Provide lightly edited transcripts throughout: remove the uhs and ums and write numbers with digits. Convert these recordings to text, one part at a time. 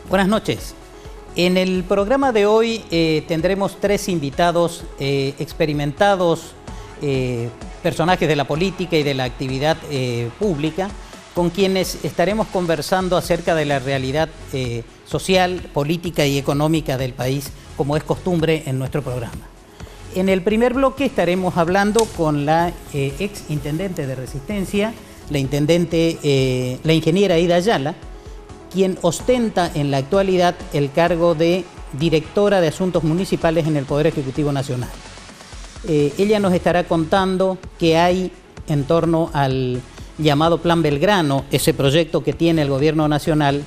Buenas noches. En el programa de hoy tendremos tres invitados experimentados, personajes de la política y de la actividad pública, con quienes estaremos conversando acerca de la realidad social, política y económica del país, como es costumbre en nuestro programa. En el primer bloque estaremos hablando con la ex intendente de Resistencia, la ingeniera Aida Ayala, quien ostenta en la actualidad el cargo de directora de Asuntos Municipales en el Poder Ejecutivo Nacional. Ella nos estará contando qué hay en torno al llamado Plan Belgrano, ese proyecto que tiene el Gobierno Nacional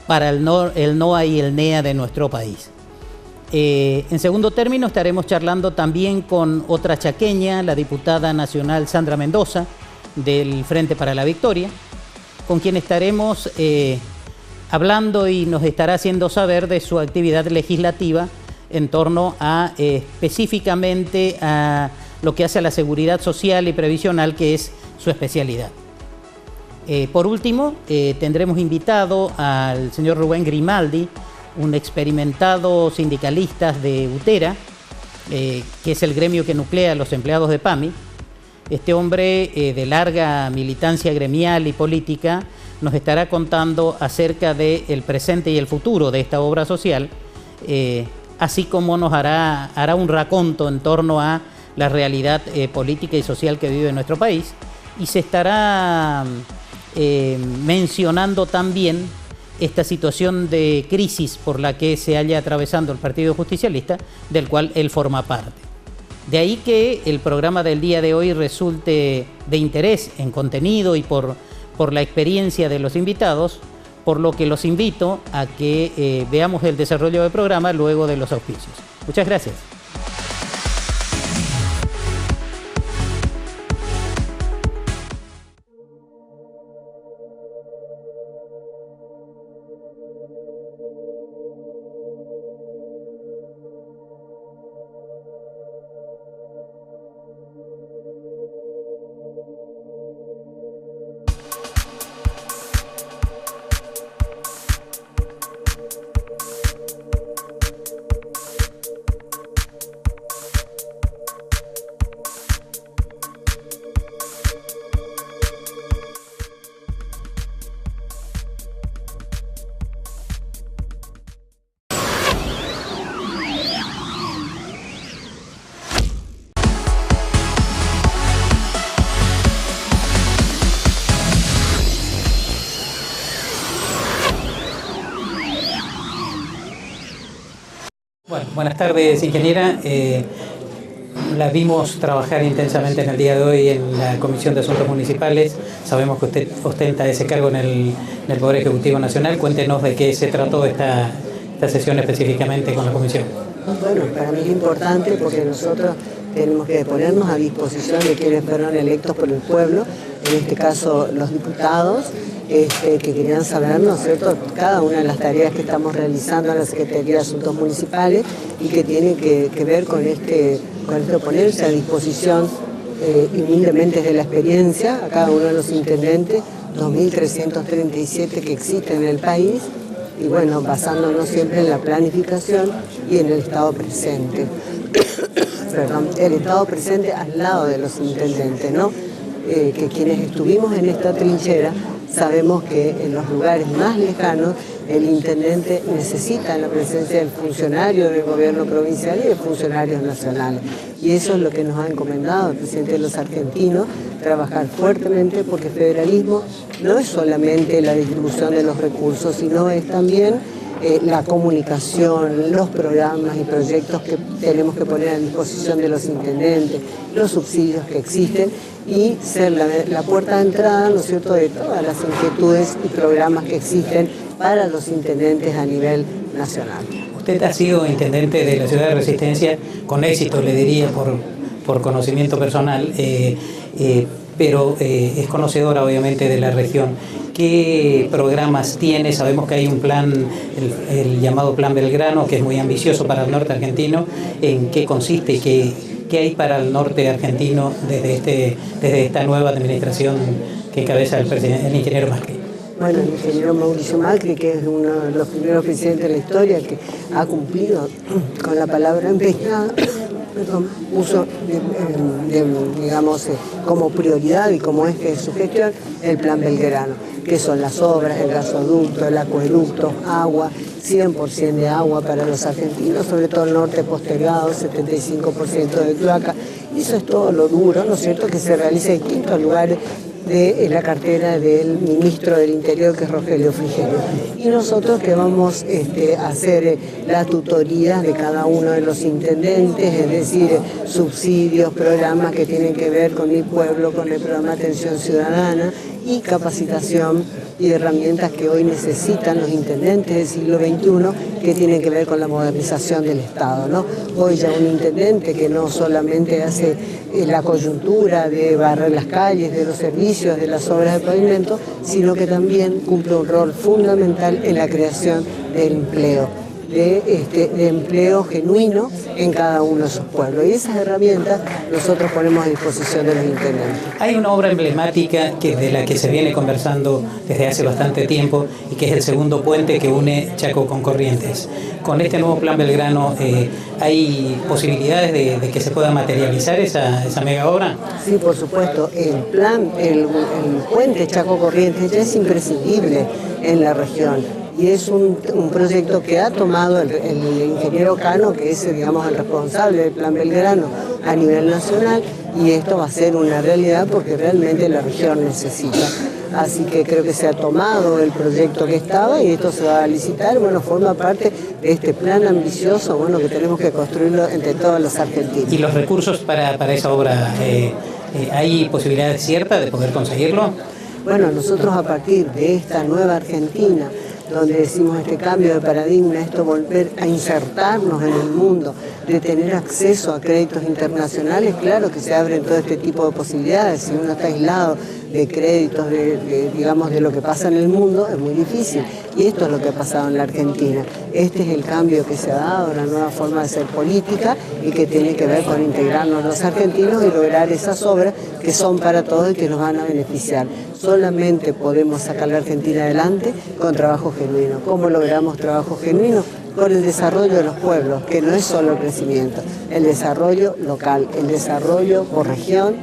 para el NOA y el NEA de nuestro país. En segundo término estaremos charlando también con otra chaqueña, la diputada nacional Sandra Mendoza, del Frente para la Victoria, con quien estaremos hablando y nos estará haciendo saber de su actividad legislativa en torno a específicamente a lo que hace a la seguridad social y previsional, que es su especialidad. Por último, tendremos invitado al señor Rubén Grimaldi, un experimentado sindicalista de UTERA, que es el gremio que nuclea a los empleados de PAMI. Este hombre de larga militancia gremial y política nos estará contando acerca del presente y el futuro de esta obra social, así como nos hará un raconto en torno a la realidad política y social que vive nuestro país, y se estará mencionando también esta situación de crisis por la que se halla atravesando el Partido Justicialista, del cual él forma parte. De ahí que el programa del día de hoy resulte de interés en contenido y por la experiencia de los invitados, por lo que los invito a que veamos el desarrollo del programa luego de los auspicios. Muchas gracias. Bueno, buenas tardes, ingeniera. La vimos trabajar intensamente en el día de hoy en la Comisión de Asuntos Municipales. Sabemos que usted ostenta ese cargo en el Poder Ejecutivo Nacional. Cuéntenos de qué se trató esta sesión específicamente con la Comisión. Bueno, para mí es importante porque nosotros tenemos que ponernos a disposición de quienes fueron electos por el pueblo, en este caso los diputados, que querían saber, ¿no es cierto?, cada una de las tareas que estamos realizando en la Secretaría de Asuntos Municipales y que tiene que ver con ponerse a disposición humildemente de la experiencia a cada uno de los intendentes, 2.337 que existen en el país, y bueno, basándonos siempre en la planificación y en el estado presente. Perdón, el estado presente al lado de los intendentes, ¿no? Que quienes estuvimos en esta trinchera sabemos que en los lugares más lejanos el intendente necesita la presencia del funcionario del gobierno provincial y de funcionarios nacionales. Y eso es lo que nos ha encomendado el presidente de los argentinos, trabajar fuertemente, porque el federalismo no es solamente la distribución de los recursos, sino es también la comunicación, los programas y proyectos que tenemos que poner a disposición de los intendentes, los subsidios que existen y ser la puerta de entrada, ¿no es cierto?, de todas las inquietudes y programas que existen para los intendentes a nivel nacional. Usted ha sido intendente de la ciudad de Resistencia con éxito, le diría, por conocimiento personal, pero es conocedora obviamente de la región. ¿Qué programas tiene? Sabemos que hay un plan, el llamado Plan Belgrano, que es muy ambicioso para el norte argentino. ¿En qué consiste y qué hay para el norte argentino desde esta nueva administración que encabeza el ingeniero Macri? Bueno, el ingeniero Mauricio Macri, que es uno de los primeros presidentes de la historia que ha cumplido con la palabra empeñada, puso, digamos, como prioridad y como eje de su gestión el Plan Belgrano, que son las obras, el gasoducto, el acueducto, agua, 100% de agua para los argentinos, sobre todo el norte postergado, 75% de cloaca. Y eso es todo lo duro, ¿no es cierto?, que se realiza en distintos lugares de la cartera del ministro del Interior, que es Rogelio Frigerio. Y nosotros que vamos a hacer la tutoría de cada uno de los intendentes, es decir, subsidios, programas que tienen que ver con mi pueblo, con el programa de atención ciudadana y capacitación y herramientas que hoy necesitan los intendentes del siglo XXI, que tienen que ver con la modernización del Estado, ¿no? Hoy ya un intendente que no solamente hace la coyuntura de barrer las calles, de los servicios, de las obras de pavimento, sino que también cumple un rol fundamental en la creación del empleo, de empleo genuino en cada uno de sus pueblos. Y esas herramientas nosotros ponemos a disposición de los intendentes. Hay una obra emblemática de la que se viene conversando desde hace bastante tiempo y que es el segundo puente que une Chaco con Corrientes. Con este nuevo Plan Belgrano, ¿hay posibilidades de que se pueda materializar esa mega obra? Sí, por supuesto. El puente Chaco Corrientes ya es imprescindible en la región. Y es un proyecto que ha tomado el ingeniero Cano, que es, digamos, el responsable del Plan Belgrano a nivel nacional, y esto va a ser una realidad porque realmente la región necesita. Así que creo que se ha tomado el proyecto que estaba y esto se va a licitar. Bueno, forma parte de este plan ambicioso, bueno, que tenemos que construirlo entre todos los argentinos. ¿Y los recursos para esa obra, hay posibilidades ciertas de poder conseguirlo? Bueno, nosotros a partir de esta nueva Argentina, donde decimos este cambio de paradigma, esto volver a insertarnos en el mundo, de tener acceso a créditos internacionales, claro que se abren todo este tipo de posibilidades. Si uno está aislado de créditos, digamos, de lo que pasa en el mundo, es muy difícil. Y esto es lo que ha pasado en la Argentina. Este es el cambio que se ha dado, la nueva forma de hacer política y que tiene que ver con integrarnos los argentinos y lograr esas obras que son para todos y que nos van a beneficiar. Solamente podemos sacar la Argentina adelante con trabajo genuino. ¿Cómo logramos trabajo genuino? Con el desarrollo de los pueblos, que no es solo el crecimiento, el desarrollo local, el desarrollo por región,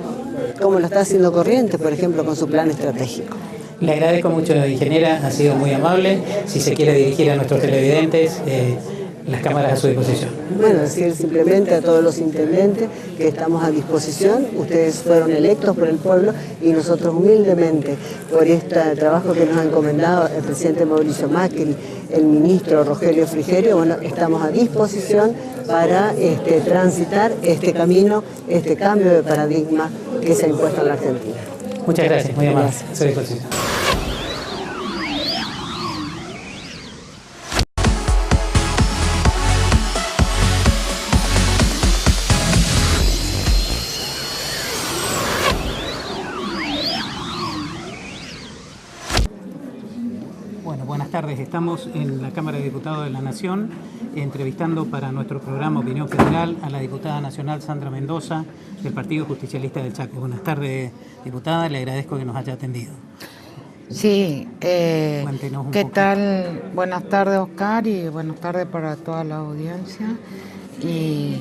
como lo está haciendo Corrientes, por ejemplo, con su plan estratégico. Le agradezco mucho, ingeniera, ha sido muy amable. Si se quiere dirigir a nuestros televidentes, las cámaras a su disposición. Bueno, decir simplemente a todos los intendentes que estamos a disposición. Ustedes fueron electos por el pueblo y nosotros humildemente, por este trabajo que nos ha encomendado el presidente Mauricio Macri, el ministro Rogelio Frigerio, bueno, estamos a disposición para transitar este camino, este cambio de paradigma que se ha impuesto en la Argentina. Muchas gracias, muy amable. A su disposición. Bueno, buenas tardes. Estamos en la Cámara de Diputados de la Nación entrevistando para nuestro programa Opinión Federal a la diputada nacional Sandra Mendoza del Partido Justicialista del Chaco. Buenas tardes, diputada. Le agradezco que nos haya atendido. Sí, ¿qué tal? Buenas tardes, Oscar, y buenas tardes para toda la audiencia. Y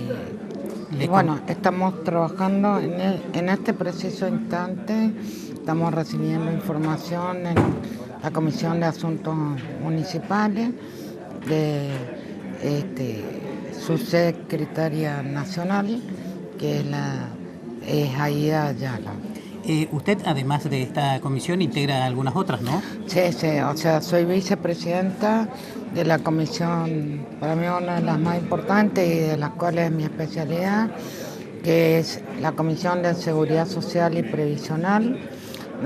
bueno, estamos trabajando en este preciso instante, estamos recibiendo información en la Comisión de Asuntos Municipales de su secretaria nacional, que es Aida Ayala. Usted, además de esta comisión, integra algunas otras, ¿no? Sí, o sea, soy vicepresidenta de la comisión, para mí una de las más importantes y de las cuales es mi especialidad, que es la Comisión de Seguridad Social y Previsional,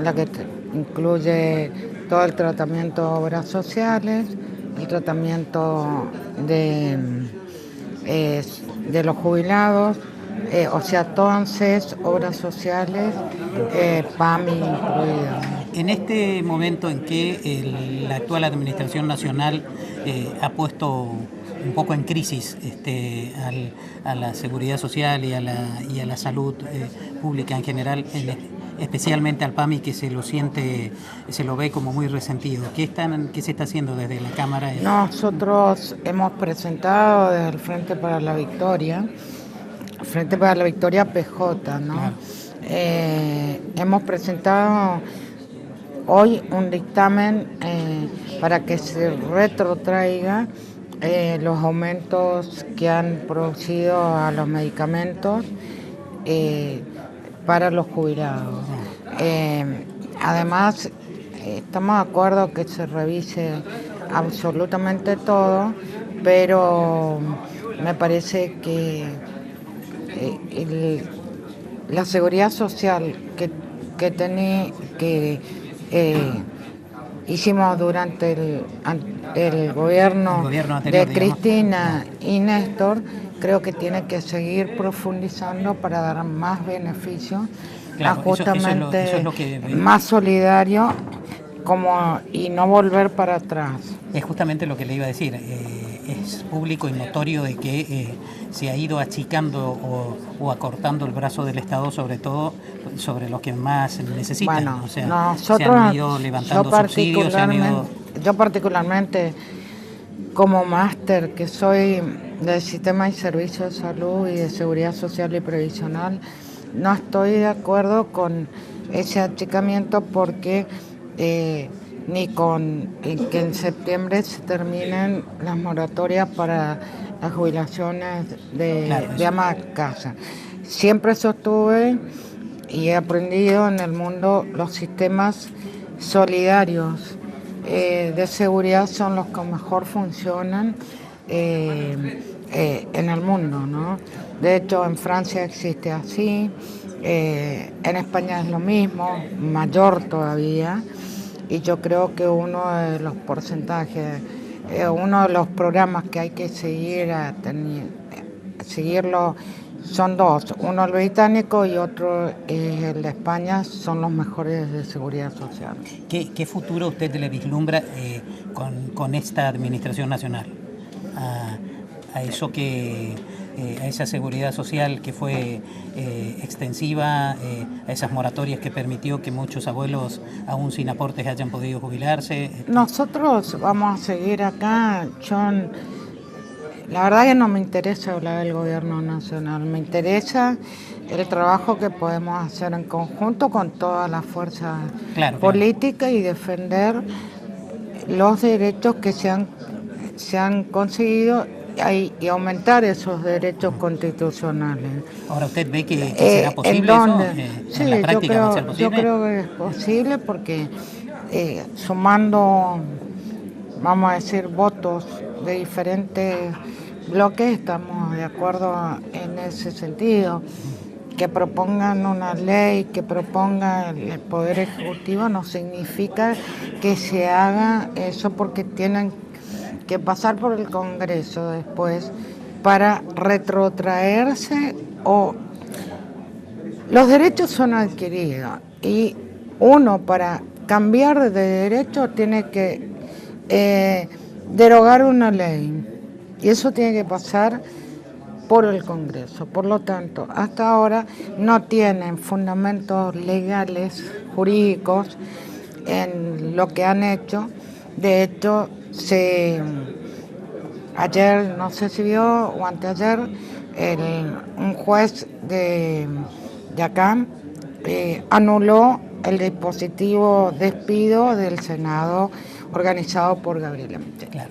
la que incluye todo el tratamiento de obras sociales, el tratamiento de los jubilados, o sea, entonces, obras sociales, PAMI incluido. En este momento en que la actual Administración Nacional ha puesto un poco en crisis a la seguridad social y a la salud pública en general, especialmente al PAMI, que se lo ve como muy resentido. ¿Qué se está haciendo desde la Cámara? Nosotros hemos presentado desde el Frente para la Victoria PJ, ¿no? Claro. Hemos presentado hoy un dictamen para que se retrotraiga los aumentos que han producido a los medicamentos para los jubilados. Además, estamos de acuerdo que se revise absolutamente todo, pero me parece que la seguridad social que hicimos durante el gobierno anterior, de Cristina y Néstor, creo que tiene que seguir profundizando para dar más beneficios, claro, justamente eso es lo que más solidario, y no volver para atrás. Es justamente lo que le iba a decir. Es público y notorio de que se ha ido achicando o acortando el brazo del Estado, sobre todo sobre los que más necesitan. Bueno, o sea, nosotros, se han ido levantando subsidios, yo particularmente, como máster que soy del Sistema y Servicios de Salud y de Seguridad Social y Previsional, no estoy de acuerdo con ese achicamiento porque ni con que en septiembre se terminen las moratorias para las jubilaciones de ama de casa. Siempre sostuve y he aprendido en el mundo los sistemas solidarios de seguridad son los que mejor funcionan en el mundo, ¿no? De hecho, en Francia existe así, en España es lo mismo, mayor todavía. Y yo creo que uno de los porcentajes, uno de los programas que hay que seguirlo son dos, uno el británico y otro el de España, son los mejores de seguridad social. ¿Qué futuro usted le vislumbra con esta administración nacional? A eso a esa seguridad social que fue extensiva, a esas moratorias que permitió que muchos abuelos aún sin aportes hayan podido jubilarse. Nosotros vamos a seguir acá, John. La verdad que no me interesa hablar del gobierno nacional, me interesa el trabajo que podemos hacer en conjunto con todas las fuerzas políticas y defender los derechos que se han conseguido y aumentar esos derechos constitucionales. Ahora, ¿usted ve que será posible eso? Sí, ¿En la práctica va a ser posible? Yo creo que es posible porque sumando, vamos a decir, votos de diferentes bloques, estamos de acuerdo en ese sentido. Que propongan una ley, que proponga el Poder Ejecutivo, no significa que se haga eso porque tienen que pasar por el Congreso después para retrotraerse los derechos son adquiridos y uno para cambiar de derecho tiene que derogar una ley y eso tiene que pasar por el Congreso. Por lo tanto, hasta ahora no tienen fundamentos legales, jurídicos en lo que han hecho. De hecho, ayer, no sé si vio, o anteayer, un juez de acá anuló el dispositivo despido del Senado organizado por Gabriela Michetti. Claro.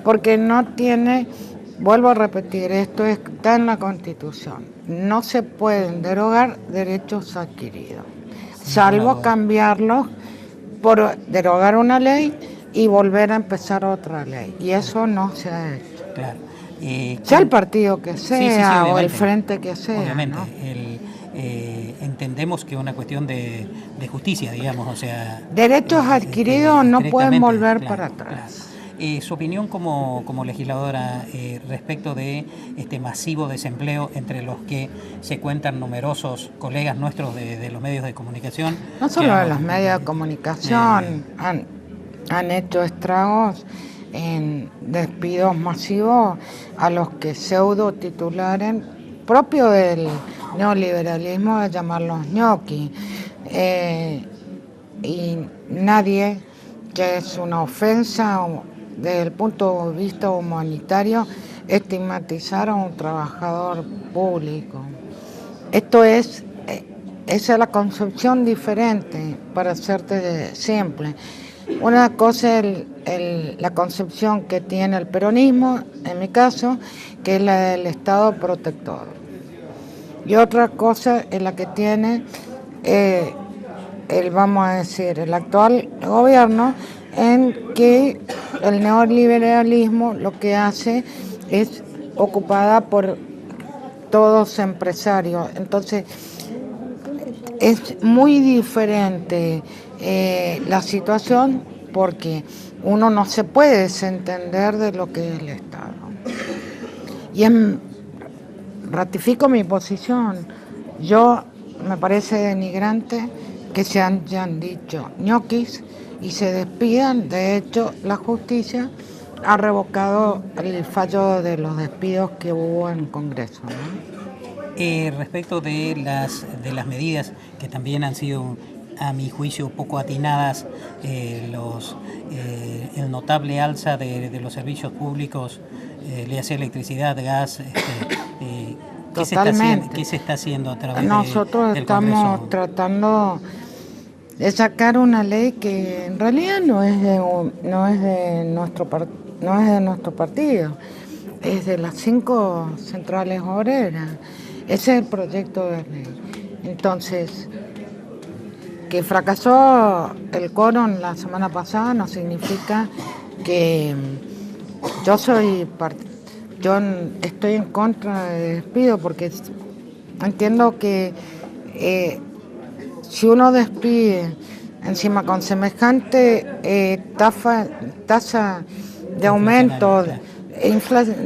Porque no tiene, vuelvo a repetir, esto está en la Constitución, no se pueden derogar derechos adquiridos, salvo cambiarlos por derogar una ley y volver a empezar otra ley. Y eso no se ha hecho. Claro. Sea el partido que sea o el frente que sea. Obviamente. ¿No? Entendemos que es una cuestión de justicia, digamos. O sea, derechos adquiridos no pueden volver para atrás. Claro. Su opinión como legisladora respecto de este masivo desempleo entre los que se cuentan numerosos colegas nuestros de los medios de comunicación. No solo de los medios de comunicación, han hecho estragos en despidos masivos a los que pseudo titularen propio del neoliberalismo de llamarlos ñoqui. y nadie, que es una ofensa desde el punto de vista humanitario, estigmatizar a un trabajador público. Esto esa es la concepción diferente, para hacerte simple. Una cosa es la concepción que tiene el peronismo, en mi caso, que es la del Estado protector. Y otra cosa es la que tiene vamos a decir, el actual gobierno, en que el neoliberalismo lo que hace es ocupada por todos empresarios. Entonces, es muy diferente la situación, porque uno no se puede desentender de lo que es el Estado. Y ratifico mi posición. Yo me parece denigrante que se hayan dicho ñoquis y se despidan. De hecho, la justicia ha revocado el fallo de los despidos que hubo en Congreso, ¿no? Respecto de las medidas que también han sido, a mi juicio, poco atinadas, el notable alza de los servicios públicos, le hace electricidad, gas, ¿qué se está haciendo a través Nosotros del estamos Congreso? tratando de sacar una ley que en realidad no es de nuestro partido, es de las 5 centrales obreras. Ese es el proyecto de ley. Entonces, que fracasó el quórum la semana pasada no significa que yo estoy en contra del despido, porque entiendo que si uno despide encima con semejante tasa de aumento,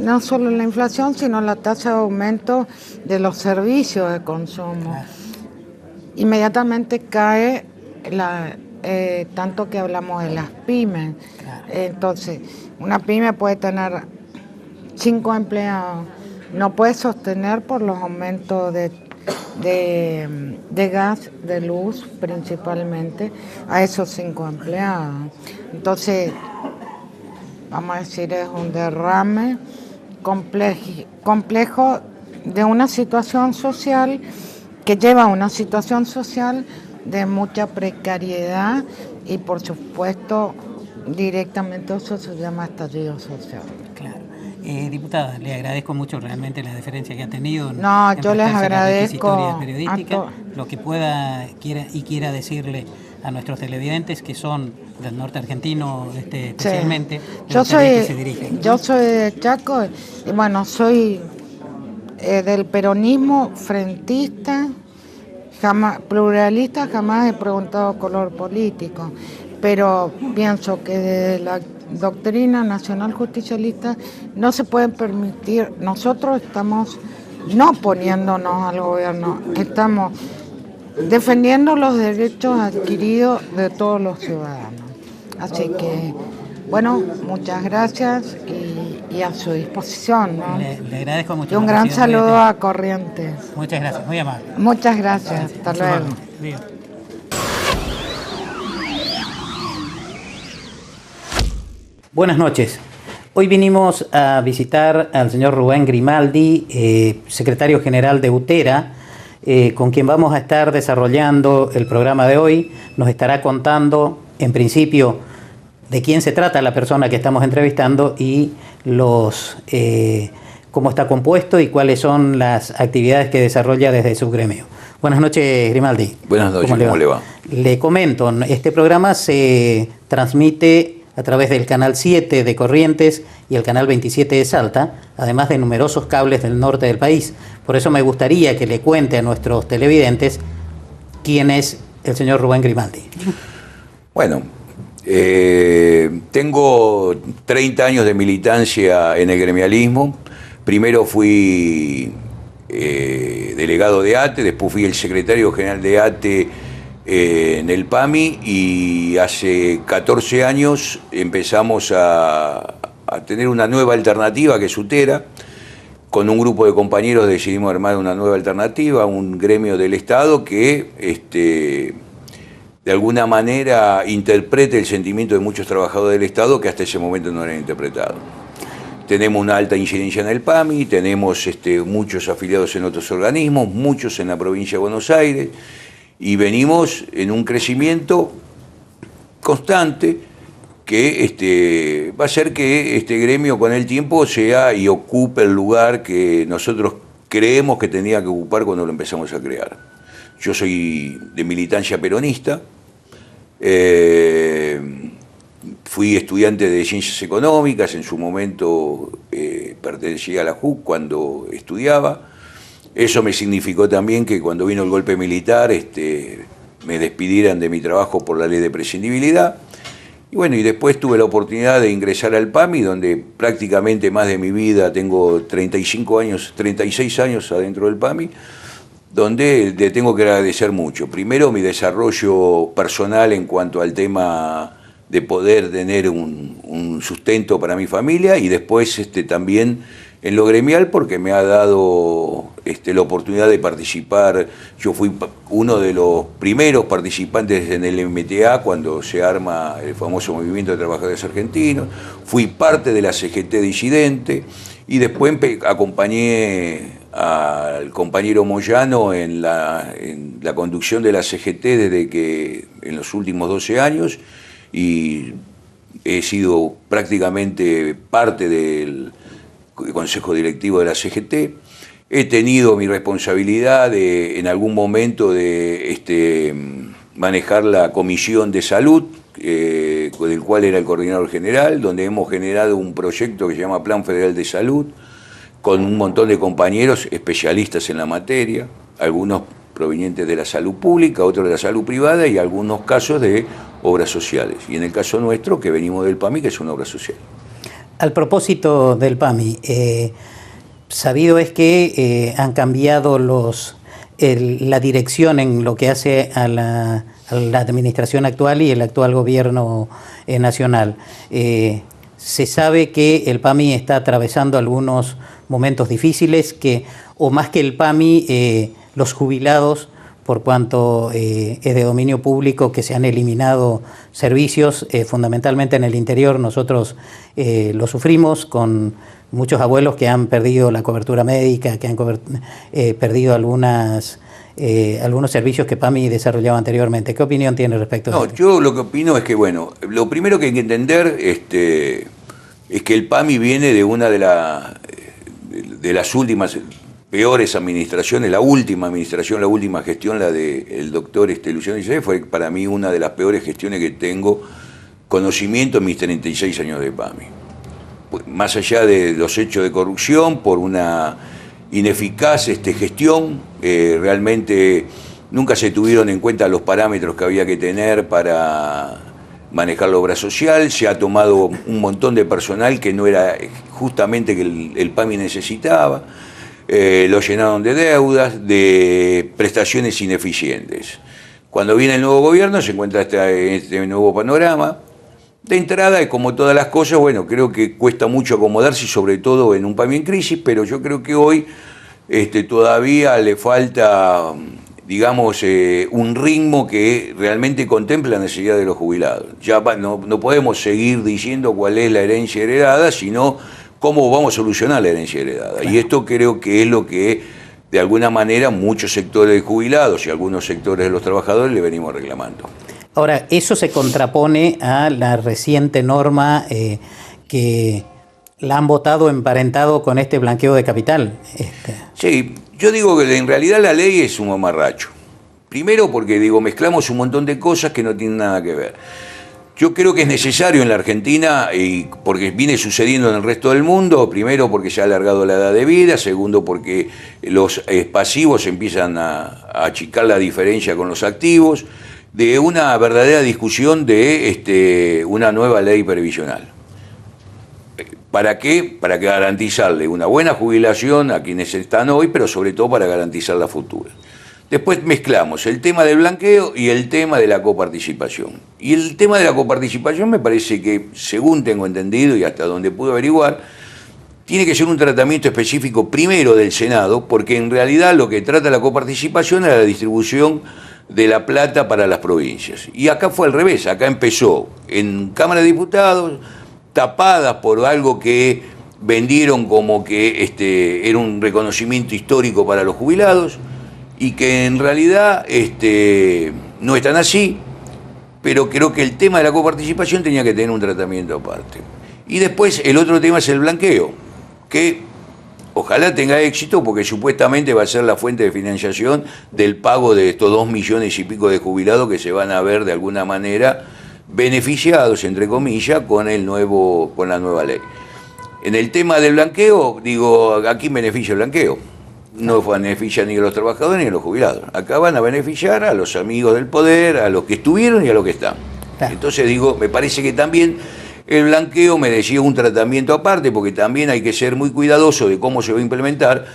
no solo la inflación, sino la tasa de aumento de los servicios de consumo, inmediatamente cae tanto que hablamos de las pymes. Entonces, una pyme puede tener 5 empleados, no puede sostener por los aumentos de gas, de luz principalmente, a esos 5 empleados. Entonces, vamos a decir, es un derrame complejo de una situación social que lleva a una situación social de mucha precariedad, y por supuesto directamente eso se llama estallido social. Claro. Diputada, le agradezco mucho realmente la deferencia que ha tenido. Yo les agradezco periodística, lo que quiera decirle a nuestros televidentes, que son del norte argentino, especialmente. Sí. Yo soy de Chaco y bueno, soy del peronismo, frentista, pluralista. Jamás he preguntado color político, pero pienso que desde la doctrina nacional justicialista no se puede permitir. Nosotros estamos no oponiéndonos al gobierno, estamos defendiendo los derechos adquiridos de todos los ciudadanos. Así que, bueno, muchas gracias y a su disposición, ¿no? Le agradezco mucho. Y un gran saludo a Corrientes. Muchas gracias, muy amable. Muchas gracias, hasta luego. Buenas noches. Hoy vinimos a visitar al señor Rubén Grimaldi, secretario general de UTERA, con quien vamos a estar desarrollando el programa de hoy. Nos estará contando, en principio, de quién se trata la persona que estamos entrevistando y cómo está compuesto y cuáles son las actividades que desarrolla desde su gremio. Buenas noches, Grimaldi. Buenas noches, ¿cómo le va? Le comento, este programa se transmite a través del canal 7 de Corrientes y el canal 27 de Salta, además de numerosos cables del norte del país. Por eso me gustaría que le cuente a nuestros televidentes quién es el señor Rubén Grimaldi. Bueno, tengo 30 años de militancia en el gremialismo. Primero fui delegado de ATE, después fui el secretario general de ATE en el PAMI, y hace 14 años empezamos a tener una nueva alternativa, que es UTERA. Con un grupo de compañeros decidimos armar una nueva alternativa, un gremio del Estado que de alguna manera interprete el sentimiento de muchos trabajadores del Estado que hasta ese momento no eran interpretados. Tenemos una alta incidencia en el PAMI, tenemos muchos afiliados en otros organismos, muchos en la provincia de Buenos Aires, y venimos en un crecimiento constante que va a hacer que este gremio con el tiempo sea y ocupe el lugar que nosotros creemos que tenía que ocupar cuando lo empezamos a crear. Yo soy de militancia peronista, fui estudiante de Ciencias Económicas, en su momento pertenecía a la JUC cuando estudiaba. Eso me significó también que cuando vino el golpe militar me despidieran de mi trabajo por la ley de prescindibilidad. Y bueno, y después tuve la oportunidad de ingresar al PAMI, donde prácticamente más de mi vida, tengo 36 años adentro del PAMI, donde le tengo que agradecer mucho. Primero, mi desarrollo personal en cuanto al tema de poder tener un sustento para mi familia, y después también en lo gremial, porque me ha dado la oportunidad de participar. Yo fui uno de los primeros participantes en el MTA cuando se arma el famoso Movimiento de Trabajadores Argentinos, fui parte de la CGT disidente, y después acompañé al compañero Moyano en la conducción de la CGT desde que en los últimos 12 años, y he sido prácticamente parte del Consejo Directivo de la CGT. He tenido mi responsabilidad en algún momento de manejar la Comisión de Salud, con el cual era el coordinador general, donde hemos generado un proyecto que se llama Plan Federal de Salud, con un montón de compañeros especialistas en la materia, algunos provenientes de la salud pública, otros de la salud privada, y algunos casos de obras sociales. Y en el caso nuestro, que venimos del PAMI, que es una obra social. Al propósito del PAMI, sabido es que han cambiado la dirección en lo que hace a la administración actual y el actual gobierno nacional. Se sabe que el PAMI está atravesando algunos momentos difíciles, o más que el PAMI, los jubilados, por cuanto es de dominio público, que se han eliminado servicios, fundamentalmente en el interior. Nosotros lo sufrimos con muchos abuelos que han perdido la cobertura médica, que han perdido algunos servicios que PAMI desarrollaba anteriormente. ¿Qué opinión tiene respecto a esto? Yo lo que opino es que, bueno, lo primero que hay que entender es que el PAMI viene de una de las últimas peores administraciones. La última administración, la última gestión, la del doctor Luciano Isabel, fue para mí una de las peores gestiones que tengo conocimiento en mis 36 años de PAMI. Más allá de los hechos de corrupción, por una ineficaz gestión, realmente nunca se tuvieron en cuenta los parámetros que había que tener para manejar la obra social. Se ha tomado un montón de personal que no era justamente que el PAMI necesitaba. Lo llenaron de deudas, de prestaciones ineficientes. Cuando viene el nuevo gobierno se encuentra este nuevo panorama. De entrada, como todas las cosas, bueno, creo que cuesta mucho acomodarse, sobre todo en un PAMI en crisis, pero yo creo que hoy todavía le falta, digamos, un ritmo que realmente contemple la necesidad de los jubilados. Ya no podemos seguir diciendo cuál es la herencia heredada, sino cómo vamos a solucionar la herencia heredada. Claro. Y esto creo que es lo que, de alguna manera, muchos sectores de jubilados y algunos sectores de los trabajadores le venimos reclamando. Ahora, eso se contrapone a la reciente norma que la han votado emparentado con este blanqueo de capital. Sí, yo digo que en realidad la ley es un mamarracho. Primero porque, mezclamos un montón de cosas que no tienen nada que ver. Yo creo que es necesario en la Argentina, y porque viene sucediendo en el resto del mundo, primero porque se ha alargado la edad de vida, segundo porque los pasivos empiezan a achicar la diferencia con los activos, de una verdadera discusión de una nueva ley previsional. ¿Para qué? Para garantizarle una buena jubilación a quienes están hoy, pero sobre todo para garantizar la futura. Después mezclamos el tema del blanqueo y el tema de la coparticipación. Y el tema de la coparticipación me parece que, según tengo entendido y hasta donde pude averiguar, tiene que ser un tratamiento específico primero del Senado, porque en realidad lo que trata la coparticipación es la distribución de la plata para las provincias. Y acá fue al revés, acá empezó en Cámara de Diputados, tapadas por algo que vendieron como que era un reconocimiento histórico para los jubilados, y que en realidad no es tan así, pero creo que el tema de la coparticipación tenía que tener un tratamiento aparte. Y después el otro tema es el blanqueo, que ojalá tenga éxito porque supuestamente va a ser la fuente de financiación del pago de estos 2 millones y pico de jubilados que se van a ver de alguna manera beneficiados, entre comillas, con la nueva ley. En el tema del blanqueo, digo, ¿a quién beneficia el blanqueo? No beneficia ni a los trabajadores ni a los jubilados. Acá van a beneficiar a los amigos del poder, a los que estuvieron y a los que están. Claro. Entonces digo, me parece que también el blanqueo merecía un tratamiento aparte, porque también hay que ser muy cuidadoso de cómo se va a implementar,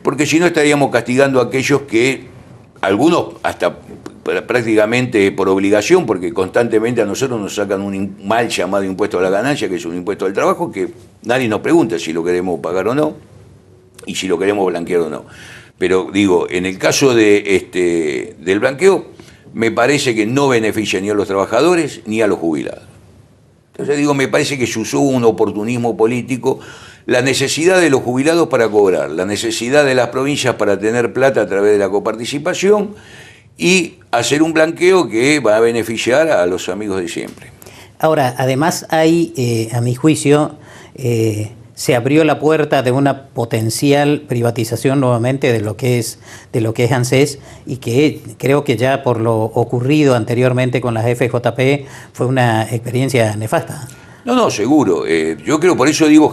porque si no estaríamos castigando a aquellos que, algunos hasta prácticamente por obligación, porque constantemente a nosotros nos sacan un mal llamado impuesto a la ganancia, que es un impuesto al trabajo, que nadie nos pregunta si lo queremos pagar o no, y si lo queremos blanquear o no. Pero digo, en el caso del blanqueo, me parece que no beneficia ni a los trabajadores ni a los jubilados. Entonces digo, me parece que se usó un oportunismo político, la necesidad de los jubilados para cobrar, la necesidad de las provincias para tener plata a través de la coparticipación y hacer un blanqueo que va a beneficiar a los amigos de siempre. Ahora, además hay, a mi juicio, se abrió la puerta de una potencial privatización nuevamente de lo que es ANSES, y que creo que ya por lo ocurrido anteriormente con las FJP fue una experiencia nefasta. No, seguro. Yo creo, por eso digo,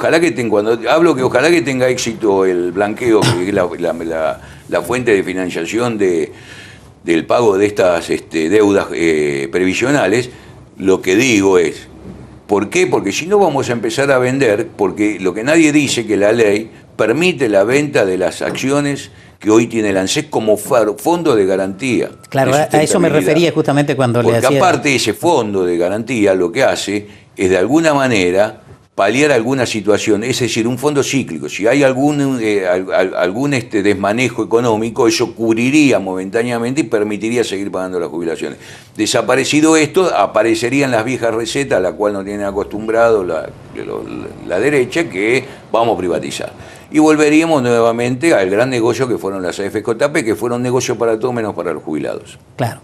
cuando hablo que ojalá que tenga éxito el blanqueo, que es la fuente de financiación del pago de estas deudas previsionales, lo que digo es, ¿por qué? Porque si no vamos a empezar a vender, porque lo que nadie dice que la ley permite la venta de las acciones que hoy tiene el ANSES como fondo de garantía. Claro, a eso me refería justamente cuando le hacía... Porque aparte ese fondo de garantía lo que hace es de alguna manera paliar alguna situación, es decir, un fondo cíclico. Si hay algún desmanejo económico, eso cubriría momentáneamente y permitiría seguir pagando las jubilaciones. Desaparecido esto, aparecerían las viejas recetas a la cual nos tienen acostumbrado la derecha, que vamos a privatizar. Y volveríamos nuevamente al gran negocio que fueron las AFJP, que fueron negocio para todos menos para los jubilados. Claro.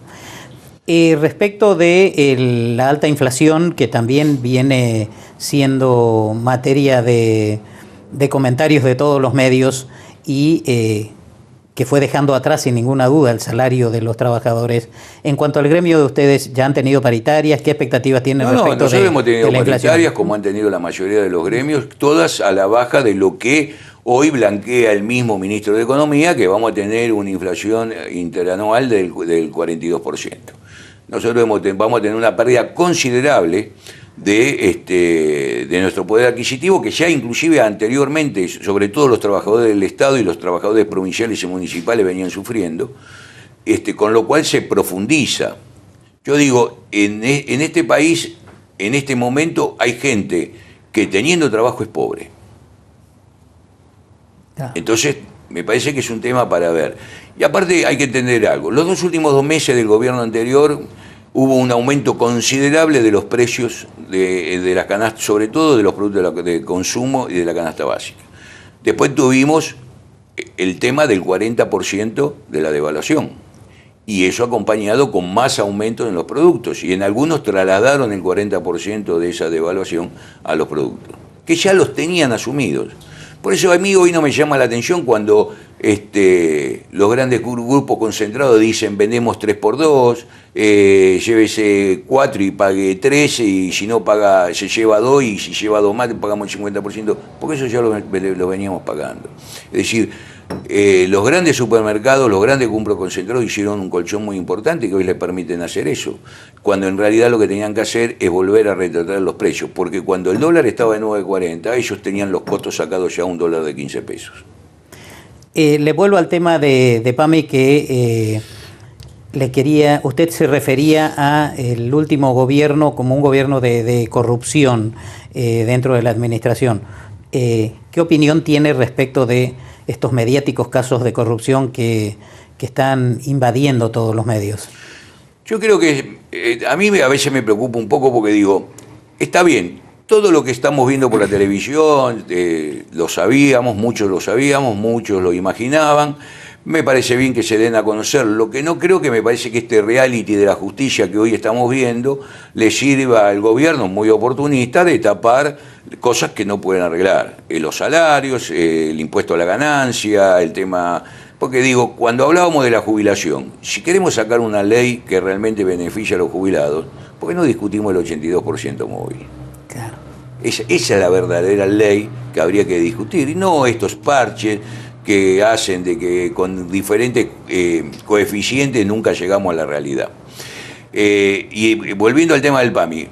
Respecto de la alta inflación, que también viene siendo materia de comentarios de todos los medios y que fue dejando atrás sin ninguna duda el salario de los trabajadores. En cuanto al gremio de ustedes, ¿ya han tenido paritarias? ¿Qué expectativas tienen respecto de la inflación? Nosotros hemos tenido paritarias, como han tenido la mayoría de los gremios, todas a la baja de lo que hoy blanquea el mismo ministro de Economía, que vamos a tener una inflación interanual del 42%. Nosotros vamos a tener una pérdida considerable de nuestro poder adquisitivo, que ya inclusive anteriormente, sobre todo los trabajadores del Estado y los trabajadores provinciales y municipales venían sufriendo, con lo cual se profundiza. Yo digo, en este país, en este momento, hay gente que teniendo trabajo es pobre. Entonces, me parece que es un tema para ver. Y aparte hay que entender algo. Los 2 últimos 2 meses del gobierno anterior hubo un aumento considerable de los precios de las canastas, sobre todo de los productos de consumo y de la canasta básica. Después tuvimos el tema del 40% de la devaluación. Y eso acompañado con más aumentos en los productos. Y en algunos trasladaron el 40% de esa devaluación a los productos, que ya los tenían asumidos. Por eso a mí hoy no me llama la atención cuando los grandes grupos concentrados dicen vendemos 3x2, llévese 4 y pague 3, y si no paga se lleva 2, y si lleva 2 más pagamos el 50%, porque eso ya lo veníamos pagando. Es decir, los grandes supermercados, los grandes grupos concentrados hicieron un colchón muy importante que hoy les permiten hacer eso, cuando en realidad lo que tenían que hacer es volver a retratar los precios, porque cuando el dólar estaba en 9.40, ellos tenían los costos sacados ya a $1 de 15 pesos. Le vuelvo al tema de PAMI que usted se refería a el último gobierno como un gobierno de corrupción dentro de la administración. ¿Qué opinión tiene respecto de estos mediáticos casos de corrupción que que están invadiendo todos los medios? Yo creo que a mí a veces me preocupa un poco porque digo, está bien, todo lo que estamos viendo por la televisión, lo sabíamos, muchos lo imaginaban. Me parece bien que se den a conocer. Lo que no creo, que me parece que este reality de la justicia que hoy estamos viendo le sirva al gobierno, muy oportunista, de tapar cosas que no pueden arreglar. Los salarios, el impuesto a la ganancia, el tema... Porque digo, cuando hablábamos de la jubilación, si queremos sacar una ley que realmente beneficie a los jubilados, ¿por qué no discutimos el 82% móvil? Claro. Esa es la verdadera ley que habría que discutir, y no estos parches que hacen de que con diferentes coeficientes nunca llegamos a la realidad. Y volviendo al tema del PAMI,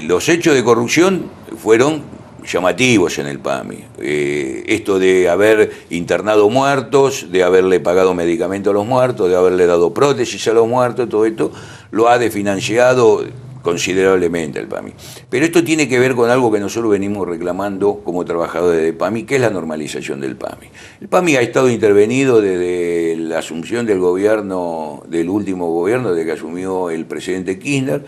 los hechos de corrupción fueron llamativos en el PAMI. Esto de haber internado muertos, de haberle pagado medicamentos a los muertos, de haberle dado prótesis a los muertos, todo esto lo ha desfinanciado considerablemente el PAMI. Pero esto tiene que ver con algo que nosotros venimos reclamando como trabajadores de PAMI, que es la normalización del PAMI. El PAMI ha estado intervenido desde la asunción del gobierno, del último gobierno, desde que asumió el presidente Kirchner,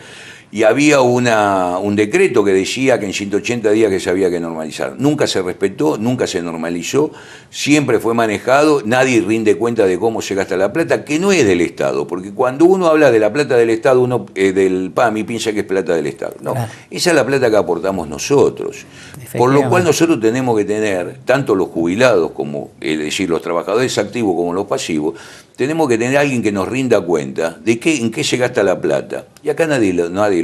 y había un decreto que decía que en 180 días que se había que normalizar. Nunca se respetó, nunca se normalizó, siempre fue manejado, nadie rinde cuenta de cómo se gasta la plata, que no es del Estado, porque cuando uno habla de la plata del Estado, uno del PAMI piensa que es plata del Estado. No, claro. Esa es la plata que aportamos nosotros. Por lo cual nosotros tenemos que tener, tanto los jubilados como, es decir, los trabajadores activos como los pasivos, tenemos que tener a alguien que nos rinda cuenta de en qué se gasta la plata. Y acá nadie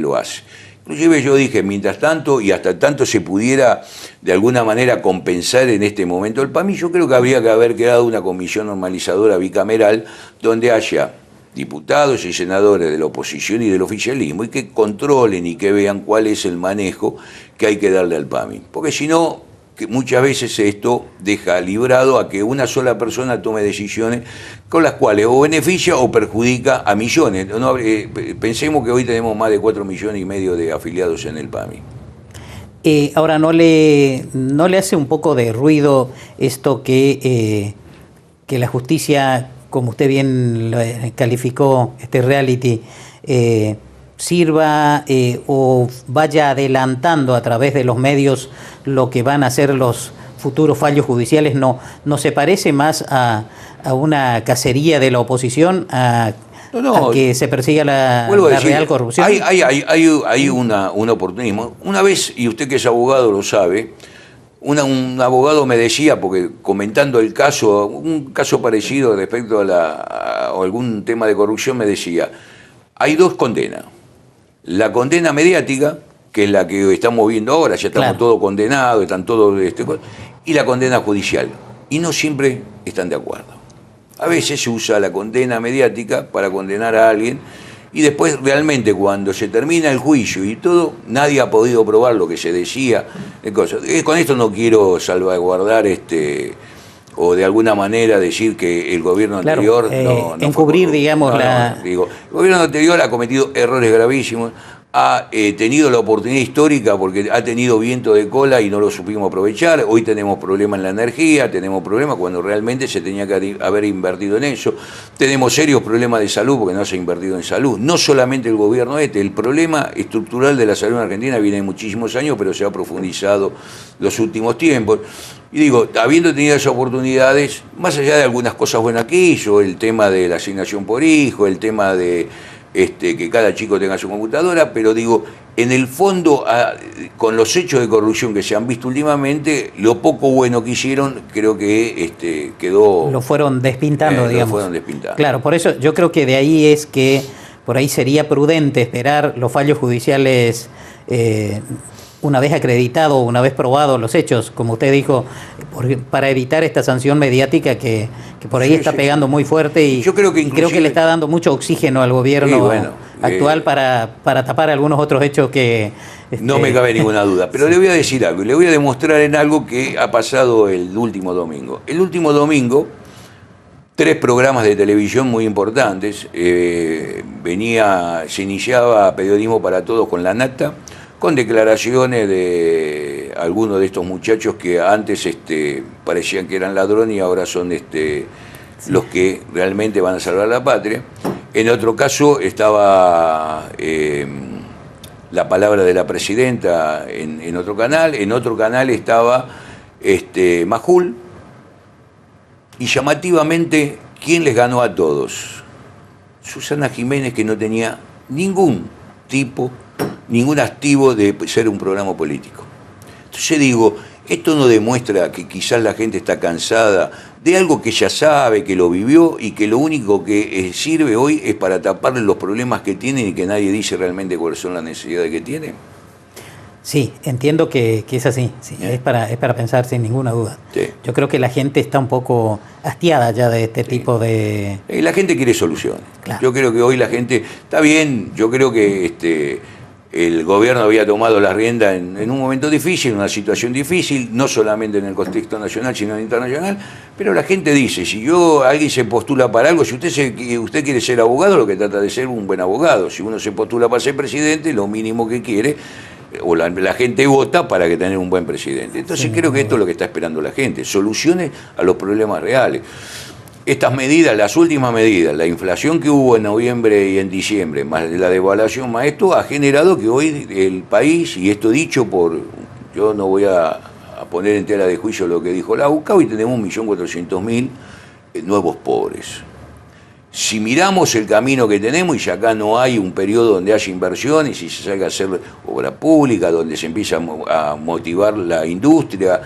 lo hace. Inclusive yo dije, mientras tanto, y hasta tanto se pudiera de alguna manera compensar en este momento el PAMI, yo creo que habría que haber creado una comisión normalizadora bicameral donde haya diputados y senadores de la oposición y del oficialismo, y que controlen y que vean cuál es el manejo que hay que darle al PAMI. Porque si no, que muchas veces esto deja librado a que una sola persona tome decisiones con las cuales o beneficia o perjudica a millones. No, pensemos que hoy tenemos más de 4,5 millones de afiliados en el PAMI. Ahora, ¿no le hace un poco de ruido esto que la justicia, como usted bien lo calificó, este reality, sirva o vaya adelantando a través de los medios lo que van a ser los futuros fallos judiciales? ¿No se parece más a una cacería de la oposición, a que se persiga la real corrupción? Hay un oportunismo. Una vez, y usted que es abogado lo sabe, un abogado me decía, porque comentando el caso, un caso parecido respecto a algún tema de corrupción, me decía, hay dos condenas. La condena mediática, que es la que estamos viendo ahora, ya estamos todos condenados, están todos... y la condena judicial. Y no siempre están de acuerdo. A veces se usa la condena mediática para condenar a alguien, y después realmente cuando se termina el juicio y todo, nadie ha podido probar lo que se decía. Con esto no quiero salvaguardar o de alguna manera decir que el gobierno anterior no encubrir, digamos, digo, el gobierno anterior ha cometido errores gravísimos, ha tenido la oportunidad histórica porque ha tenido viento de cola y no lo supimos aprovechar. Hoy tenemos problemas en la energía, tenemos problemas cuando realmente se tenía que haber invertido en eso. Tenemos serios problemas de salud porque no se ha invertido en salud. No solamente el gobierno el problema estructural de la salud en Argentina viene de muchísimos años, pero se ha profundizado los últimos tiempos. Y digo, habiendo tenido esas oportunidades, más allá de algunas cosas buenas que hizo, el tema de la asignación por hijo, el tema de que cada chico tenga su computadora, pero digo, en el fondo, con los hechos de corrupción que se han visto últimamente, lo poco bueno que hicieron, creo que quedó... Lo fueron despintando, digamos. Lo fueron despintando. Claro, por eso yo creo que de ahí es que por ahí sería prudente esperar los fallos judiciales una vez acreditado, una vez probados los hechos, como usted dijo, para evitar esta sanción mediática que por ahí está pegando muy fuerte, y yo creo que le está dando mucho oxígeno al gobierno actual para tapar algunos otros hechos que... No me cabe ninguna duda, pero le voy a decir algo, le voy a demostrar en algo que ha pasado el último domingo. El último domingo, 3 programas de televisión muy importantes, se iniciaba Periodismo para Todos con La Nata, con declaraciones de algunos de estos muchachos que antes parecían que eran ladrones y ahora son los que realmente van a salvar la patria. En otro caso estaba la palabra de la presidenta en otro canal estaba Majul, y llamativamente, ¿quién les ganó a todos? Susana Jiménez, que no tenía ningún activo de ser un programa político. Entonces digo, esto no demuestra que quizás la gente está cansada de algo que ya sabe, que lo vivió y que lo único que sirve hoy es para taparle los problemas que tienen y que nadie dice realmente cuáles son las necesidades que tienen. Sí, entiendo que es así, sí, es para pensar sin ninguna duda. Sí. Yo creo que la gente está un poco hastiada ya de este tipo de... La gente quiere soluciones. Claro. Yo creo que hoy la gente... Está bien, yo creo que el gobierno había tomado la rienda en un momento difícil, en una situación difícil, no solamente en el contexto nacional, sino internacional, pero la gente dice, si alguien se postula para algo, si usted quiere ser abogado, lo que trata de ser un buen abogado. Si uno se postula para ser presidente, lo mínimo que quiere, o la gente vota para que tener un buen presidente. Entonces creo que esto es lo que está esperando la gente, soluciones a los problemas reales. Estas medidas, las últimas medidas, la inflación que hubo en noviembre y en diciembre, más la devaluación, más esto, ha generado que hoy el país, y esto dicho yo no voy a poner en tela de juicio lo que dijo la UCA, hoy tenemos 1.400.000 nuevos pobres. Si miramos el camino que tenemos, y ya acá no hay un periodo donde haya inversiones y se salga a hacer obra pública, donde se empieza a motivar la industria,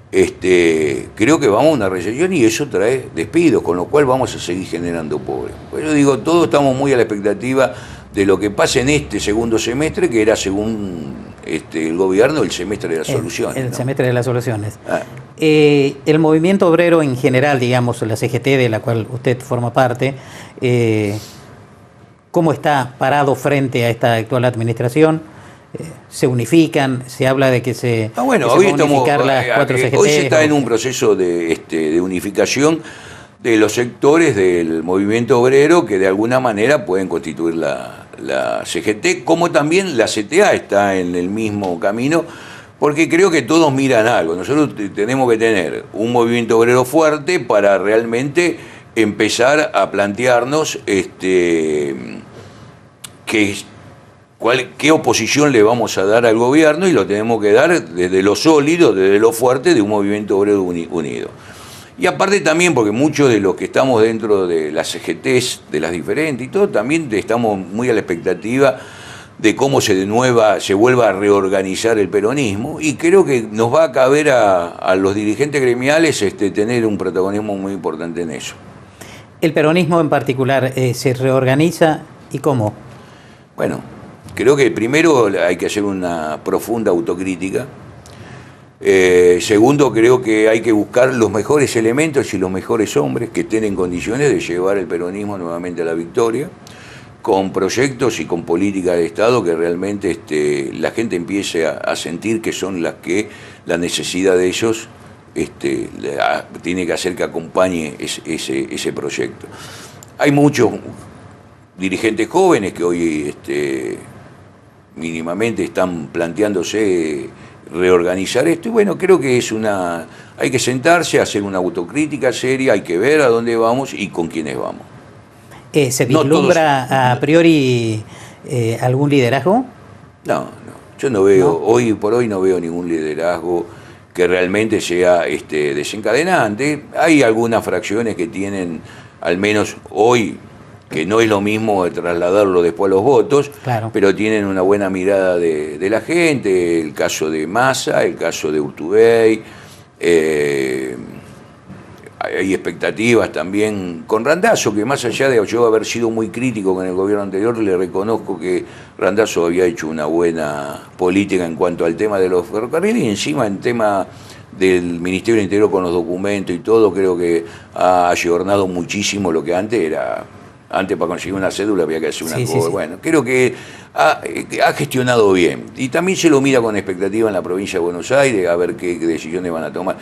creo que vamos a una recesión y eso trae despidos, con lo cual vamos a seguir generando pobres. Pues yo digo, todos estamos muy a la expectativa de lo que pase en este segundo semestre, que era, según el gobierno, el semestre de las soluciones. El semestre de las soluciones. El movimiento obrero en general, digamos, la CGT, de la cual usted forma parte, ¿cómo está parado frente a esta actual administración? ¿Se unifican? Se habla de que se hoy va a unificar las 4 CGT. Hoy se está en un proceso de unificación de los sectores del movimiento obrero que de alguna manera pueden constituir la CGT, como también la CTA está en el mismo camino, porque creo que todos miran algo. Nosotros tenemos que tener un movimiento obrero fuerte para realmente empezar a plantearnos qué oposición le vamos a dar al gobierno, y lo tenemos que dar desde lo sólido, desde lo fuerte de un movimiento obrero unido. Y aparte también, porque muchos de los que estamos dentro de las CGTs, de las diferentes y todo, también estamos muy a la expectativa de cómo se vuelva a reorganizar el peronismo, y creo que nos va a caber a los dirigentes gremiales tener un protagonismo muy importante en eso. ¿El peronismo en particular se reorganiza y cómo? Bueno, creo que primero hay que hacer una profunda autocrítica. Segundo, creo que hay que buscar los mejores elementos y los mejores hombres que estén en condiciones de llevar el peronismo nuevamente a la victoria, con proyectos y con políticas de Estado que realmente la gente empiece a sentir que son la necesidad de ellos tiene que hacer que acompañe ese proyecto. Hay muchos dirigentes jóvenes que hoy mínimamente están planteándose reorganizar esto, y bueno, creo que hay que sentarse, hacer una autocrítica seria, hay que ver a dónde vamos y con quiénes vamos. ¿Se vislumbra a priori algún liderazgo? No, yo no veo, hoy por hoy no veo ningún liderazgo que realmente sea desencadenante. Hay algunas fracciones que tienen, al menos hoy, que no es lo mismo trasladarlo después a los votos, claro, pero tienen una buena mirada de la gente, el caso de Massa, el caso de Urtubey, hay expectativas también con Randazzo, que más allá de yo haber sido muy crítico con el gobierno anterior, le reconozco que Randazzo había hecho una buena política en cuanto al tema de los ferrocarriles, y encima en tema del Ministerio del Interior con los documentos y todo, creo que ha ayornado muchísimo lo que antes era. Antes, para conseguir una cédula había que hacer una cosa. Sí. Bueno, creo que ha gestionado bien. Y también se lo mira con expectativa en la provincia de Buenos Aires, a ver qué decisiones van a tomar.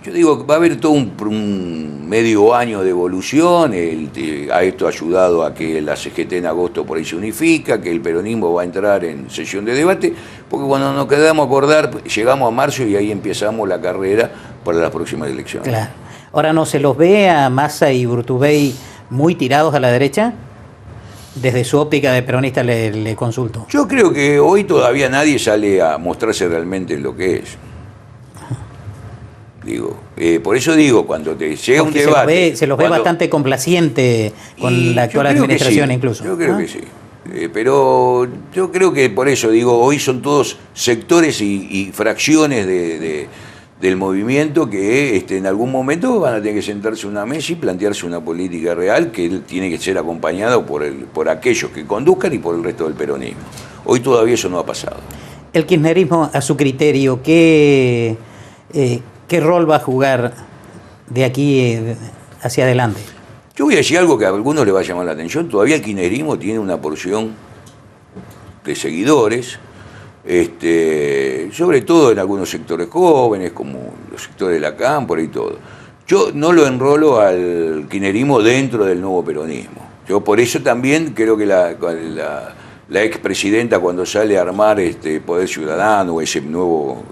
Yo digo, va a haber todo un medio año de evolución. Esto ha ayudado a que la CGT en agosto por ahí se unifica, que el peronismo va a entrar en sesión de debate, porque cuando nos quedamos a acordar, llegamos a marzo y ahí empezamos la carrera para las próximas elecciones. Claro. Ahora, ¿no se los ve a Massa y Urtubey muy tirados a la derecha? Desde su óptica de peronista le consulto. Yo creo que hoy todavía nadie sale a mostrarse realmente lo que es. Digo, por eso digo, cuando te llega un debate... Se los ve bastante complaciente con la actual administración, sí, incluso. Yo creo que sí. Pero yo creo que por eso digo, hoy son todos sectores y fracciones del movimiento que en algún momento van a tener que sentarse en una mesa y plantearse una política real que tiene que ser acompañada por aquellos que conduzcan y por el resto del peronismo. Hoy todavía eso no ha pasado. El kirchnerismo, a su criterio, ¿qué rol va a jugar de aquí hacia adelante? Yo voy a decir algo que a algunos les va a llamar la atención. Todavía el kirchnerismo tiene una porción de seguidores, sobre todo en algunos sectores jóvenes, como los sectores de la cámpora y todo. Yo no lo enrolo al kirchnerismo dentro del nuevo peronismo. Yo por eso también creo que la expresidenta, cuando sale a armar Poder Ciudadano, ese nuevo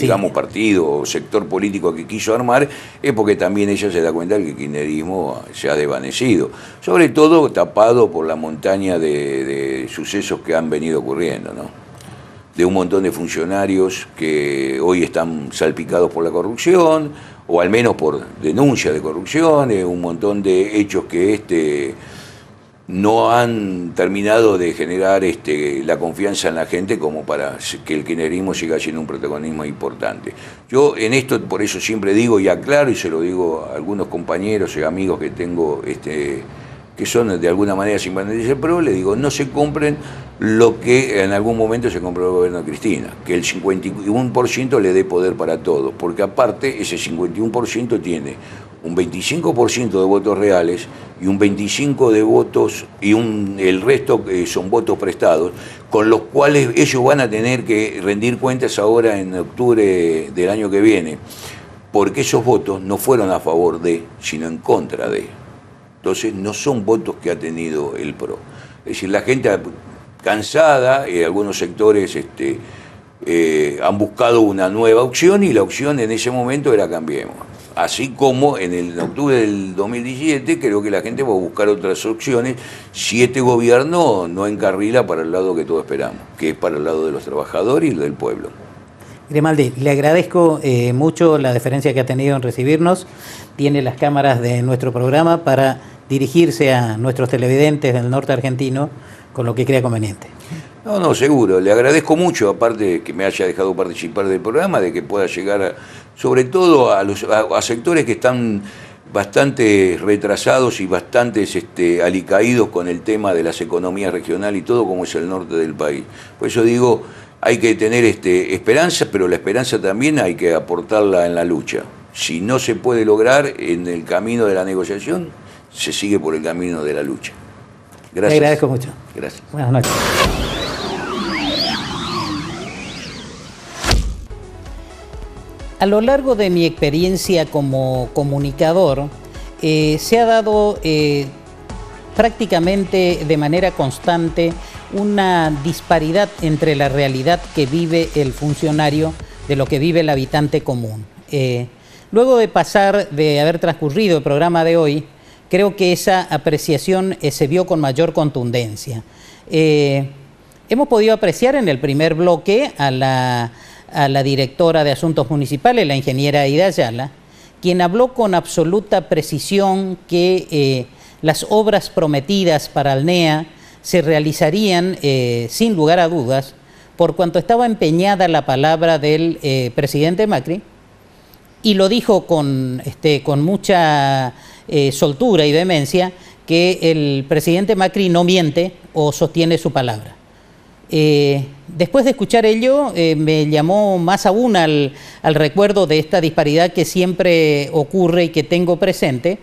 digamos, partido o sector político que quiso armar, es porque también ella se da cuenta que el kirchnerismo se ha desvanecido, sobre todo tapado por la montaña de sucesos que han venido ocurriendo, ¿no? De un montón de funcionarios que hoy están salpicados por la corrupción, o al menos por denuncia de corrupción, un montón de hechos que no han terminado de generar la confianza en la gente como para que el kirchnerismo siga siendo un protagonismo importante. Yo en esto, por eso siempre digo y aclaro, y se lo digo a algunos compañeros y amigos que tengo que son de alguna manera simpatizantes del PRO, le digo, no se compren lo que en algún momento se compró el gobierno de Cristina, que el 51% le dé poder para todos, porque aparte ese 51% tiene un 25% de votos reales y un 25% de votos y el resto son votos prestados, con los cuales ellos van a tener que rendir cuentas ahora en octubre del año que viene, porque esos votos no fueron a favor de, sino en contra de. Entonces no son votos que ha tenido el PRO. Es decir, la gente cansada, algunos sectores han buscado una nueva opción y la opción en ese momento era Cambiemos. Así como en octubre del 2017 creo que la gente va a buscar otras opciones si este gobierno no encarrila para el lado que todos esperamos, que es para el lado de los trabajadores y del pueblo. Grimaldi, le agradezco mucho la deferencia que ha tenido en recibirnos. Tiene las cámaras de nuestro programa para dirigirse a nuestros televidentes del norte argentino con lo que crea conveniente. No, seguro. Le agradezco mucho, aparte de que me haya dejado participar del programa, de que pueda llegar sobre todo a sectores que están bastante retrasados y bastante alicaídos con el tema de las economías regionales y todo, como es el norte del país. Por eso digo, hay que tener esperanza, pero la esperanza también hay que aportarla en la lucha. Si no se puede lograr en el camino de la negociación, se sigue por el camino de la lucha. Gracias. Le agradezco mucho. Gracias. Buenas noches. A lo largo de mi experiencia como comunicador, se ha dado prácticamente de manera constante una disparidad entre la realidad que vive el funcionario de lo que vive el habitante común. Luego de haber transcurrido el programa de hoy, creo que esa apreciación se vio con mayor contundencia. Hemos podido apreciar en el primer bloque a la directora de Asuntos Municipales, la ingeniera Aida Ayala, quien habló con absoluta precisión que las obras prometidas para Alnea se realizarían sin lugar a dudas, por cuanto estaba empeñada la palabra del presidente Macri, y lo dijo con mucha soltura y vehemencia, que el presidente Macri no miente o sostiene su palabra. Después de escuchar ello, me llamó más aún al recuerdo de esta disparidad que siempre ocurre y que tengo presente,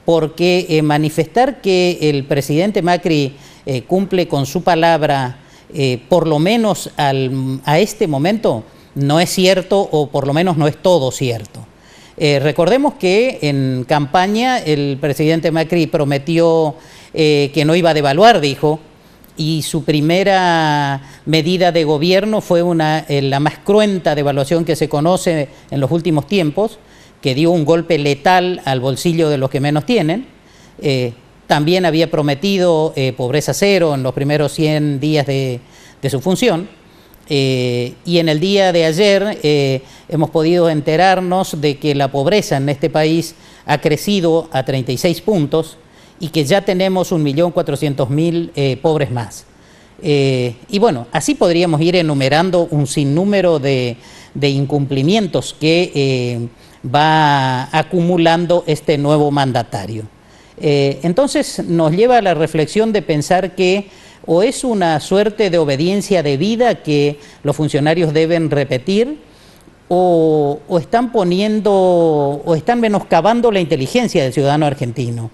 porque manifestar que el presidente Macri cumple con su palabra, por lo menos a este momento, no es cierto, o por lo menos no es todo cierto. Recordemos que en campaña el presidente Macri prometió que no iba a devaluar, dijo, y su primera medida de gobierno fue la más cruenta devaluación que se conoce en los últimos tiempos, que dio un golpe letal al bolsillo de los que menos tienen. También había prometido pobreza cero en los primeros 100 días de su función. Y en el día de ayer hemos podido enterarnos de que la pobreza en este país ha crecido a 36 puntos y que ya tenemos 1.400.000 pobres más. Y bueno, así podríamos ir enumerando un sinnúmero de incumplimientos que va acumulando este nuevo mandatario. Entonces nos lleva a la reflexión de pensar que o es una suerte de obediencia debida que los funcionarios deben repetir, o están menoscabando la inteligencia del ciudadano argentino.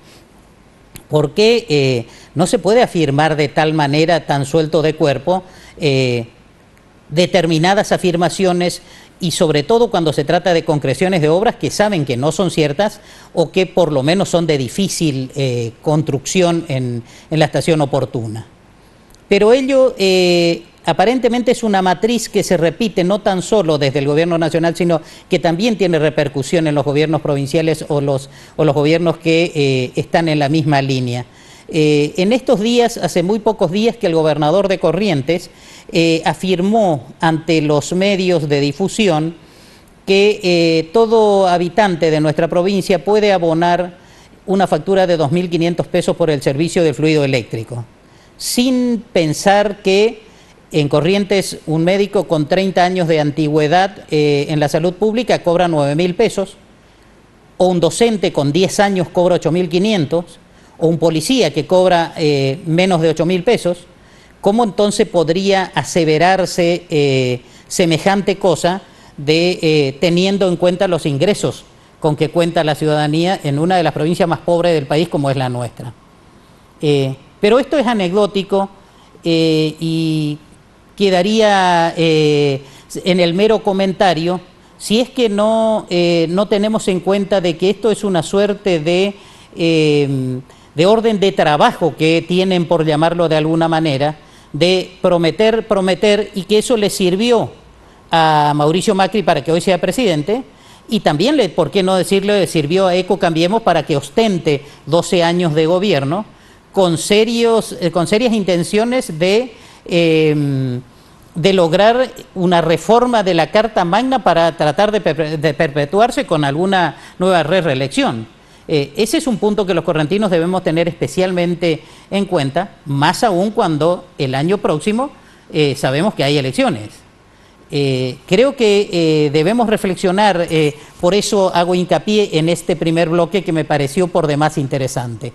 Porque no se puede afirmar de tal manera, tan suelto de cuerpo, determinadas afirmaciones, y sobre todo cuando se trata de concreciones de obras que saben que no son ciertas o que por lo menos son de difícil construcción en la estación oportuna. Pero ello aparentemente es una matriz que se repite no tan solo desde el gobierno nacional, sino que también tiene repercusión en los gobiernos provinciales o los gobiernos que están en la misma línea. En estos días, hace muy pocos días, que el gobernador de Corrientes afirmó ante los medios de difusión que todo habitante de nuestra provincia puede abonar una factura de 2.500 pesos por el servicio de fluido eléctrico, sin pensar que en Corrientes un médico con 30 años de antigüedad en la salud pública cobra 9.000 pesos, o un docente con 10 años cobra 8.500, o un policía que cobra menos de 8.000 pesos. ¿Cómo entonces podría aseverarse semejante cosa teniendo en cuenta los ingresos con que cuenta la ciudadanía en una de las provincias más pobres del país como es la nuestra? Pero esto es anecdótico y quedaría en el mero comentario si es que no tenemos en cuenta de que esto es una suerte de orden de trabajo que tienen, por llamarlo de alguna manera, de prometer, y que eso le sirvió a Mauricio Macri para que hoy sea presidente, y también, ¿por qué no decirlo?, le sirvió a Eco Cambiemos para que ostente 12 años de gobierno con serias intenciones de lograr una reforma de la Carta Magna para tratar de perpetuarse con alguna nueva reelección. Ese es un punto que los correntinos debemos tener especialmente en cuenta, más aún cuando el año próximo sabemos que hay elecciones. Creo que debemos reflexionar, por eso hago hincapié en este primer bloque que me pareció por demás interesante.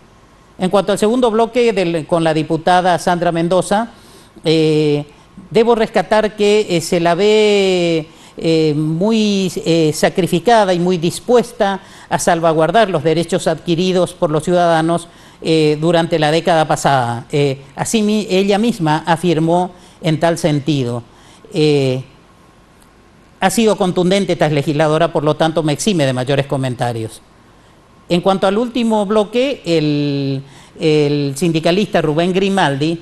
En cuanto al segundo bloque con la diputada Sandra Mendoza, debo rescatar que se la ve muy sacrificada y muy dispuesta a salvaguardar los derechos adquiridos por los ciudadanos durante la década pasada. Así ella misma afirmó en tal sentido. Ha sido contundente esta legisladora, por lo tanto me exime de mayores comentarios. En cuanto al último bloque, el sindicalista Rubén Grimaldi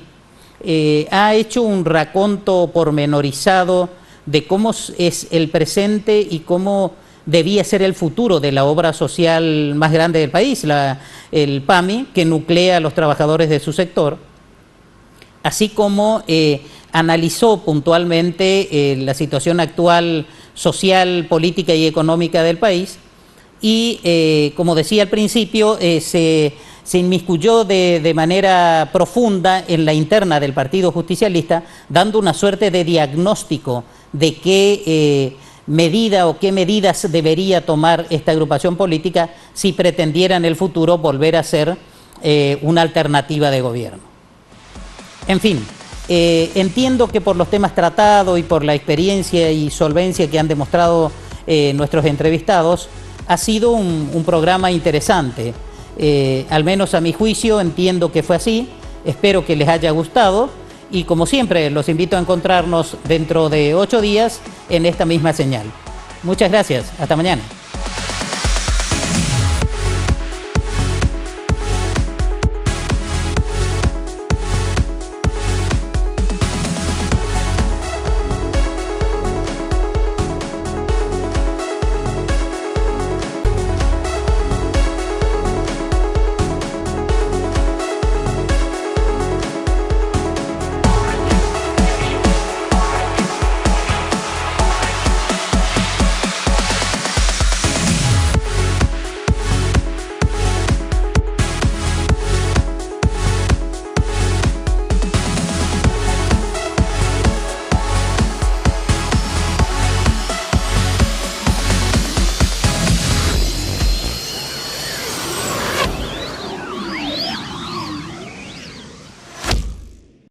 ha hecho un raconto pormenorizado de cómo es el presente y cómo debía ser el futuro de la obra social más grande del país, el PAMI, que nuclea a los trabajadores de su sector, así como analizó puntualmente la situación actual social, política y económica del país y, como decía al principio, se inmiscuyó de manera profunda en la interna del Partido Justicialista, dando una suerte de diagnóstico de qué medida o qué medidas debería tomar esta agrupación política si pretendiera en el futuro volver a ser una alternativa de gobierno. En fin, entiendo que por los temas tratados y por la experiencia y solvencia que han demostrado nuestros entrevistados, ha sido un programa interesante. Al menos a mi juicio entiendo que fue así, espero que les haya gustado y como siempre los invito a encontrarnos dentro de 8 días en esta misma señal. Muchas gracias, hasta mañana.